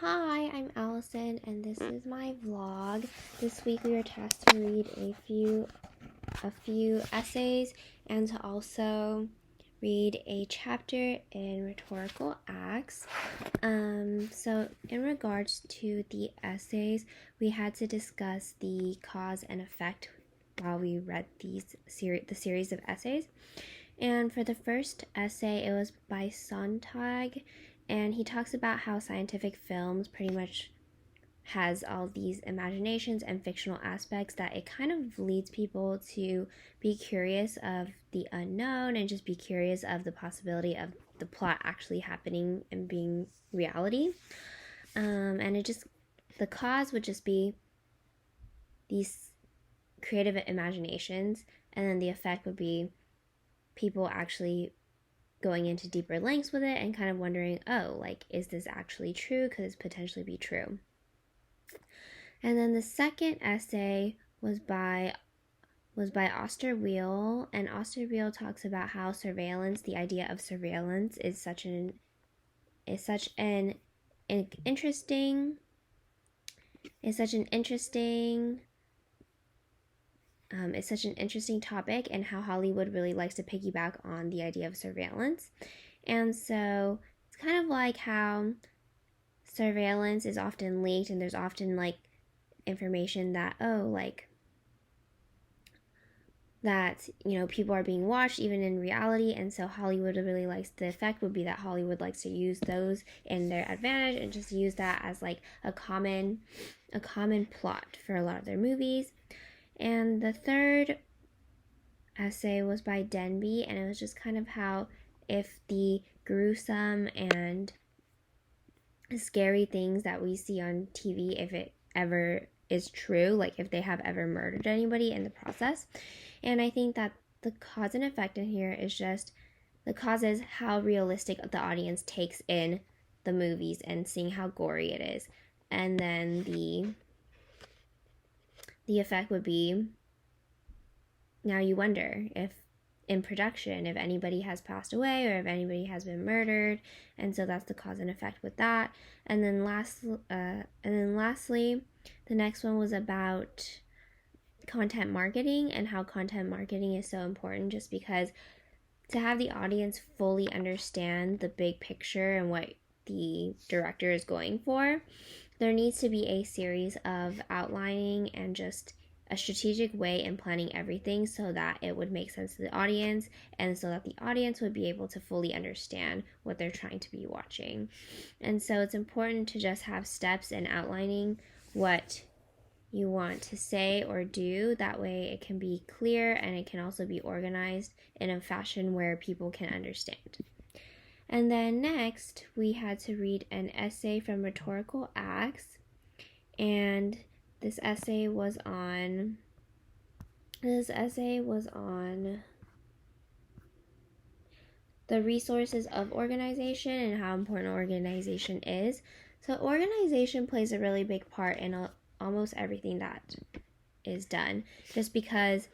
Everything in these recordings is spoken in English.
Hi, I'm Allison, and this is my vlog. This week we were tasked to read a few essays and to also read a chapter in Rhetorical Acts. So in regards to the essays, we had to discuss the cause and effect while we read the series of essays. And for the first essay, it was by Sontag, and he talks about how scientific films pretty much has all these imaginations and fictional aspects that it kind of leads people to be curious of the unknown and just be curious of the possibility of the plot actually happening and being reality. And the cause would just be these creative imaginations, and then the effect would be people actually going into deeper lengths with it and kind of wondering, oh, like, is this actually true? Could this potentially be true? And then the second essay was by Osterweel, and Osterweel talks about how surveillance, the idea of surveillance, is such an interesting topic, and how Hollywood really likes to piggyback on the idea of surveillance. And so it's kind of like how surveillance is often leaked, and there's often like information that, that, people are being watched even in reality. And so Hollywood really likes, the effect would be that Hollywood likes to use those in their advantage and just use that as like a common plot for a lot of their movies. And the third essay was by Denby, and it was just kind of how if the gruesome and scary things that we see on TV, if it ever is true, like if they have ever murdered anybody in the process. And I think that the cause and effect in here is just, the cause is how realistic the audience takes in the movies and seeing how gory it is. And then the effect would be, now you wonder if in production, if anybody has passed away or if anybody has been murdered. And so that's the cause and effect with that. And then lastly, the next one was about content marketing and how content marketing is so important, just because to have the audience fully understand the big picture and what the director is going for, there needs to be a series of outlining and just a strategic way in planning everything so that it would make sense to the audience, and so that the audience would be able to fully understand what they're trying to be watching. And so it's important to just have steps in outlining what you want to say or do. That way it can be clear, and it can also be organized in a fashion where people can understand. And then next, we had to read an essay from Rhetorical Acts, and this essay was on the resources of organization and how important organization is. So organization plays a really big part in almost everything that is done, just because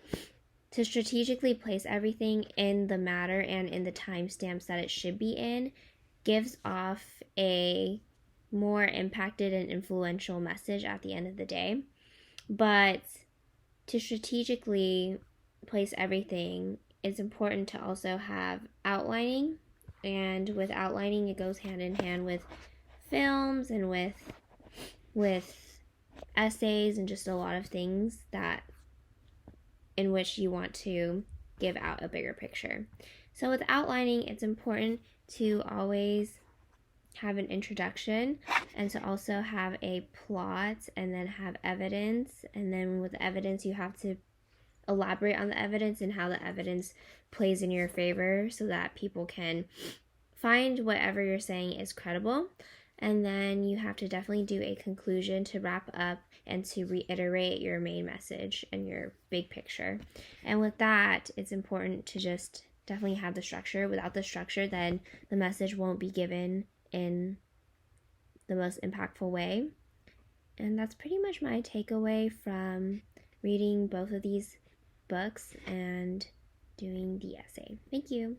to strategically place everything in the matter and in the timestamps that it should be in gives off a more impacted and influential message at the end of the day. But to strategically place everything, it's important to also have outlining, and with outlining, it goes hand in hand with films and with essays and just a lot of things that in which you want to give out a bigger picture. So with outlining, it's important to always have an introduction, and to also have a plot, and then have evidence, and then with evidence you have to elaborate on the evidence and how the evidence plays in your favor so that people can find whatever you're saying is credible. And then you have to definitely do a conclusion to wrap up and to reiterate your main message and your big picture. And with that, it's important to just definitely have the structure. Without the structure, then the message won't be given in the most impactful way. And that's pretty much my takeaway from reading both of these books and doing the essay. Thank you.